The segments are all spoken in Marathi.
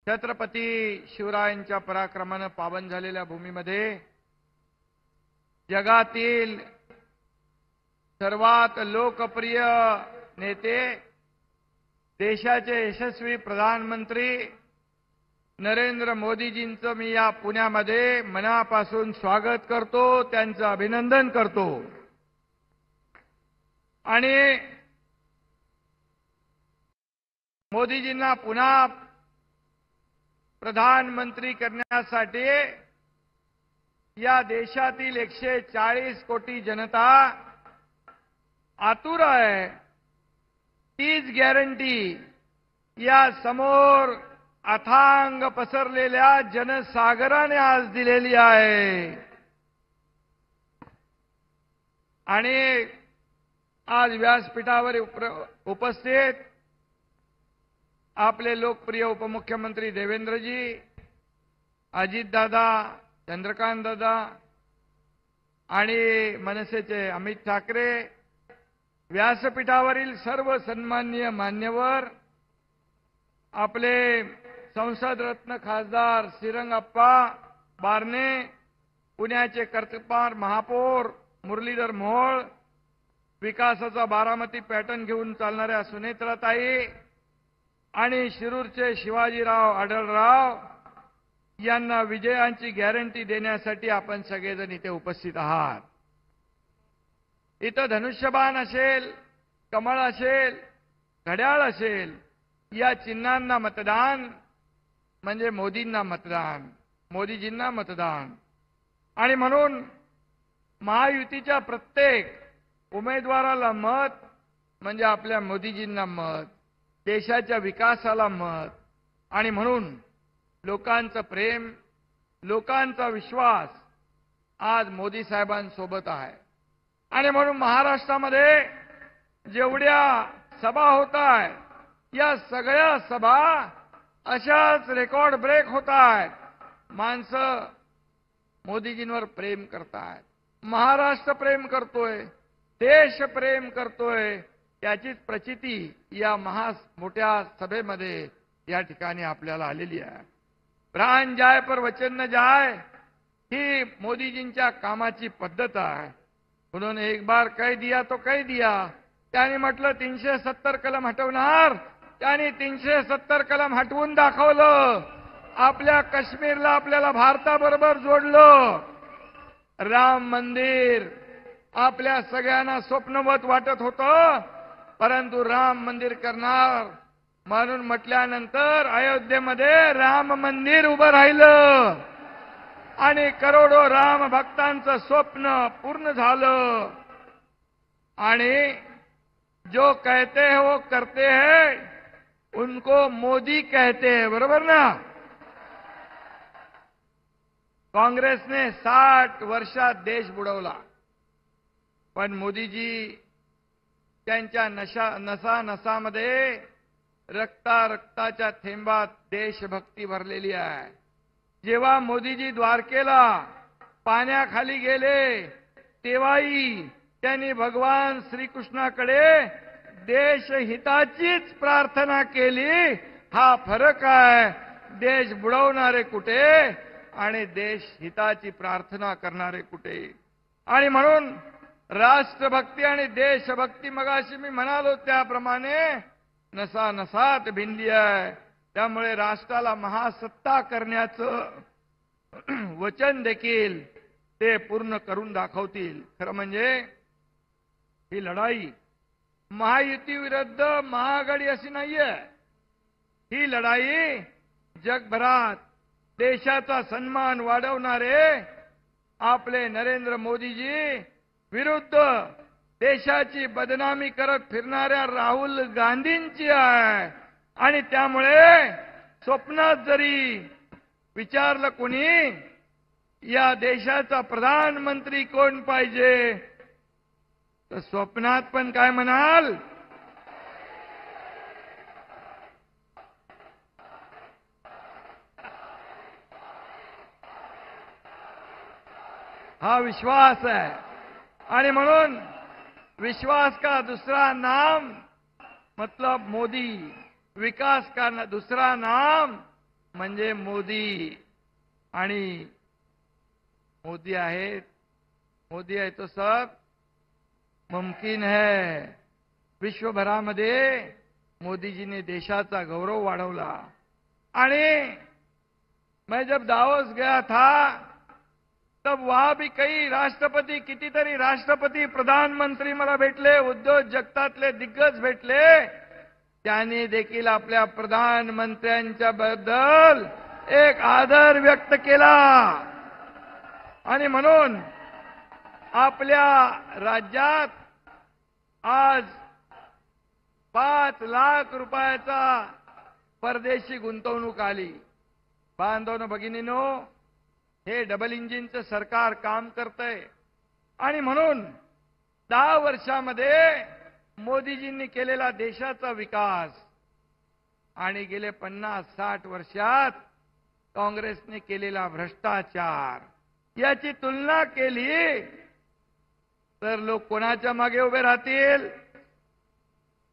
छत्रपती शिवरायांच्या पराक्रमाने पावन झालेल्या भूमीमध्ये जगातील सर्वात लोकप्रिय नेते, देशाचे यशस्वी प्रधानमंत्री नरेंद्र मोदीजींचं मी या पुण्यामध्ये मनापासून स्वागत करतो, त्यांचं अभिनंदन करतो। आणि मोदीजींना पुन्हा प्रधानमंत्री करण्यासाठी या देशातील 140 कोटी जनता आतुर आहे। तीच गॅरंटी या समोर अथांग पसरलेल्या जनसागराने आज दिलेली आहे। आणि आज व्यासपीठावर उपस्थित आपले लोकप्रिय उपमुख्यमंत्री देवेंद्रजी, अजितदादा, चंद्रकांतदादा आणि मनसेचे अमित ठाकरे, व्यासपीठावरील सर्व सन्माननीय मान्यवर, आपले संसद रत्न खासदार श्रीरंगप्पा बारणे, पुण्याचे कर्तृत्ववान महापौर मुरलीधर मोहोळ, विकासाचा बारामती पॅटर्न घेऊन चालणाऱ्या सुनेत्राताई आणि शिरूरचे शिवाजीराव आढळराव यांना विजयांची गॅरंटी देण्यासाठी आपण सगळेजण इथे उपस्थित आहात। इथं धनुष्यबाण असेल, कमळ असेल, घड्याळ असेल, या चिन्हांना मतदान म्हणजे मोदींना मतदान, मोदीजींना मतदान। आणि म्हणून महायुतीच्या प्रत्येक उमेदवाराला मत म्हणजे आपल्या मोदीजींना मत, देशाच्या विकासाला मत। आणि म्हणून लोकांचं प्रेम, लोकांचा विश्वास आज मोदी साहेबांसोबत आहे। आणि म्हणून महाराष्ट्रामध्ये जेवढ्या सभा होत आहेत, या सगळ्या सभा अशाच रेकॉर्ड ब्रेक होत आहेत। माणसं मोदीजींवर प्रेम करतात, महाराष्ट्र प्रेम करतोय, देश प्रेम करतोय, त्याचीच प्रचिती या मोठ्या सभेमध्ये या ठिकाणी आपल्याला आलेली आहे। प्राण जाय पर वचन न जाय ही मोदीजींच्या कामाची पद्धत आहे। उन्होंने एक बार कह दिया तो कह दिया। त्यांनी म्हटलं 370 कलम हटवणार, त्यांनी 370 कलम हटवून दाखवलं। आपल्या काश्मीरला आपल्याला भारताबरोबर जोडलं। राम मंदिर आपल्या सगळ्यांना स्वप्नवत वाटत होतं, परंतु राम मंदिर करणार म्हणून म्हटल्यानंतर अयोध्येमध्ये राम मंदिर उभं राहिलं आणि करोडो राम भक्तांचं स्वप्न पूर्ण झालं। आणि जो कहते हैं वो करते हैं, उनको मोदी कहते हैं, बरोबर ना? काँग्रेसने 60 वर्षात देश बुडवला, पण मोदीजी त्यांच्या नसामध्ये रक्ताच्या थेंबात देशभक्ती भरलेली आहे। जेव्हा मोदीजी द्वारकेला पाण्याखाली गेले, तेव्हाही त्यांनी भगवान श्रीकृष्णाकडे देशहिताचीच प्रार्थना केली। हा फरक आहे, देश बुडवणारे कुठे आणि देशहिताची प्रार्थना करणारे कुठे। आणि म्हणून राष्ट्रभक्ती आणि देशभक्ती मगाशी मी म्हणालो त्याप्रमाणे नसानसात भिनली आहे। त्यामुळे राष्ट्राला महासत्ता करण्याचं वचन देखील ते पूर्ण करून दाखवतील। खरं म्हणजे ही लढाई महायुती विरुद्ध महाआघाडी अशी नाहीये। ही लढाई जगभरात देशाचा सन्मान वाढवणारे आपले नरेंद्र मोदीजी विरुद्ध देशाची बदनामी करत फिरणाऱ्या राहुल गांधींची आहे। आणि त्यामुळे स्वप्नात जरी विचारलं कोणी या देशाचा प्रधानमंत्री कोण पाहिजे, तर स्वप्नात पण काय म्हणाल? हा विश्वास आहे। आणि म्हणून विश्वास का दूसरा नाम मतलब मोदी, विकास का दूसरा नाम म्हणजे मोदी. आणि मोदी आहेत, मोदी है तो सब मुमकिन है. विश्वभरामध्ये मोदीजीने देशाचा गौरव वाढवला. आणि मैं जब दावोस गया था तब वहां भी कई राष्ट्रपति, कितीतरी राष्ट्रपति, प्रधानमंत्री मला भेटले, उद्योग जगतातले दिग्गज भेटले. त्यांनी देखील आपल्या प्रधानमंत्र्यांच्या बद्दल एक आदर व्यक्त केला. आणि म्हणून आपल्या राज्यात आज 5 लाख रुपयाचा परदेशी गुंतवणूक आली. बांधवनो भगिनीनो, हे डबल इंजिनचं सरकार काम करतंय. आणि म्हणून 10 वर्षामध्ये मोदीजींनी केलेला देशाचा विकास आणि गेले 50-60 वर्षात काँग्रेसने केलेला भ्रष्टाचार याची तुलना केली तर लोक कोणाच्या मागे उभे राहतील?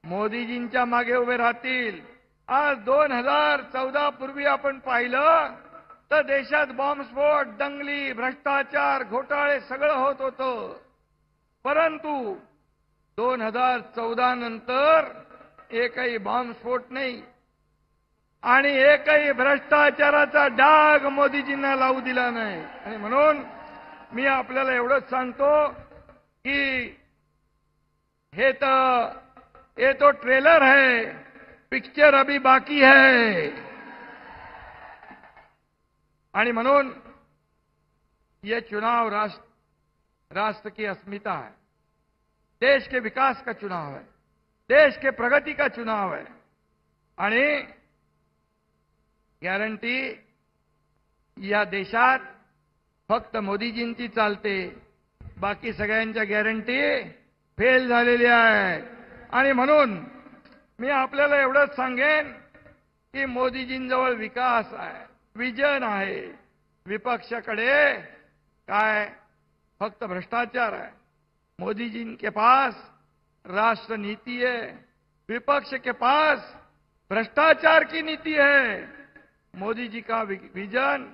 मोदीजींच्या मागे उभे राहतील. आज 2014 पूर्वी आपण पाहिलं तर देशात बॉम्बस्फोट, दंगली, भ्रष्टाचार, घोटाळे सगळं होत होतं. परंतु 2014 नंतर एकही बॉम्बस्फोट नाही आणि एकही भ्रष्टाचाराचा डाग मोदीजींना लावू दिला नाही. आणि म्हणून मी आपल्याला एवढंच सांगतो की हे तो ट्रेलर है, पिक्चर अभी बाकी है. आणि म्हणून ये चुनाव राष्ट्र की अस्मिता है, देश के विकास का चुनाव है, देश के प्रगति का चुनाव है. आणि गॅरंटी या देशात फक्त मोदीजींची चालते, बाकी सगळ्यांच्या गॅरंटी फेल झालेल्या आहेत. आणि म्हणून मी आपल्याला एवढंच सांगेन की मोदीजींजवळ विकास आहे, विजन आहे. विपक्षाकडे काय फक्त भ्रष्टाचार है. मोदी जी के पास राष्ट्र नीति है, विपक्ष के पास भ्रष्टाचार की नीति है. मोदी जी का विजन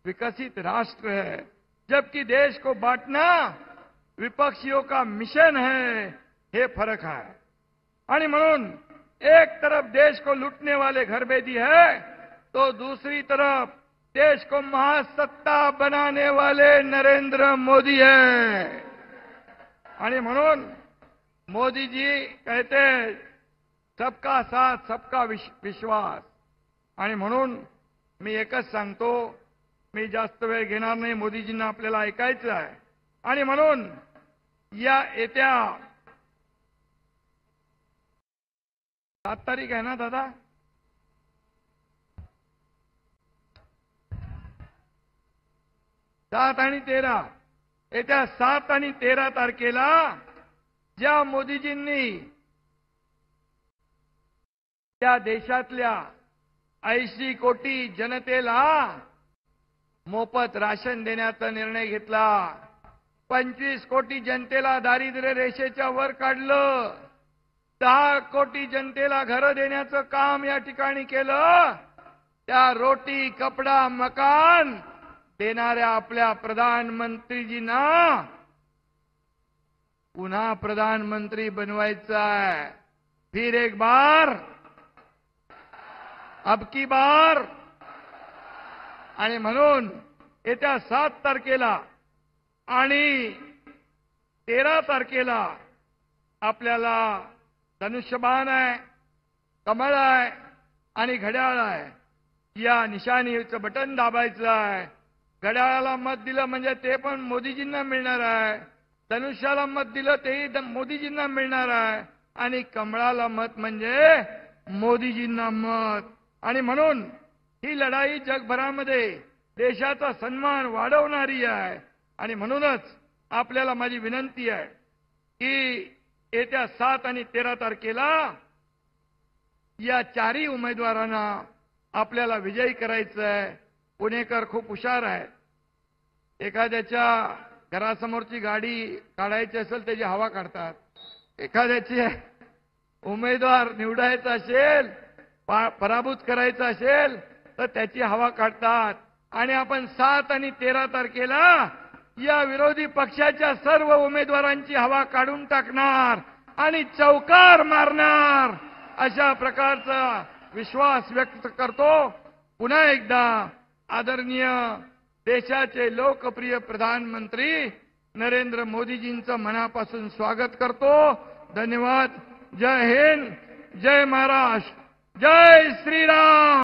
विकसित राष्ट्र है, जबकि देश को बांटना विपक्षियों का मिशन है. ये फर्क है. आणि म्हणून एक तरफ देश को लूटने वाले घरबेदी है तो दूसरी तरफ देश को महासत्ता बनाने वाले नरेंद्र मोदी है. आणि म्हणून मोदी जी कहते सबका साथ सबका विश्वास. आणि म्हणून मी एकच सांगतो, मी जास्त वेळ घेणार नाही, मोदीजींना आपल्याला ऐकायचं आहे. आणि म्हणून या येत्या 7 तारीख आहे ना दादा, 7 आणि 13, येत्या 7 आणि 13 तारखेला ज्या मोदीजींनी त्या देशातल्या 80 कोटी जनतेला मोफत राशन देण्याचा निर्णय घेतला, 25 कोटी जनतेला दारिद्र्य रेषेच्या वर काढलं, 10 कोटी जनतेला घरं देण्याचं काम या ठिकाणी केलं. त्या रोटी, कपडा, मकान देणाऱ्या आपल्या प्रधानमंत्रीजींना पुन्हा प्रधानमंत्री बनवायचं आहे. फिर एक बार, अब की बार. आणि म्हणून येत्या 7 तारखेला आणि 13 तारखेला आपल्याला धनुष्यबाण आहे, कमळ आहे आणि घड्याळ आहे. या निशाणीचं बटन दाबायचं आहे. घड्याळाला मत दिलं म्हणजे ते पण मोदीजींना मिळणार आहे, धनुष्याला मत दिलं तेही मोदीजींना मिळणार आहे, आणि कमळाला मत म्हणजे मोदीजींना मत. आणि म्हणून ही लढाई जगभरामध्ये देशाचा सन्मान वाढवणारी आहे. आणि म्हणूनच आपल्याला माझी विनंती आहे की येत्या 7 आणि 13 तारखेला या 4ही उमेदवारांना आपल्याला विजयी करायचं आहे. पुणेकर खूप हुशार आहेत. एखाद्याच्या घरासमोरची गाडी काढायची असेल त्याची हवा काढतात. एखाद्याची उमेदवार निवडायचा असेल, पराभूत करायचा असेल तर त्याची हवा काढतात आणि आपण 7 आणि 13 तारखेला या विरोधी पक्षाच्या सर्व उमेदवारांची हवा काढून टाकणार आणि चौकार मारणार अशा प्रकारचा विश्वास व्यक्त करतो। पुन्हा एकदा आदरणीय देशाचे लोकप्रिय प्रधानमंत्री नरेंद्र मोदीजींचं मनापासून स्वागत करतो। धन्यवाद। जय हिंद, जय महाराष्ट्र, जय श्रीराम।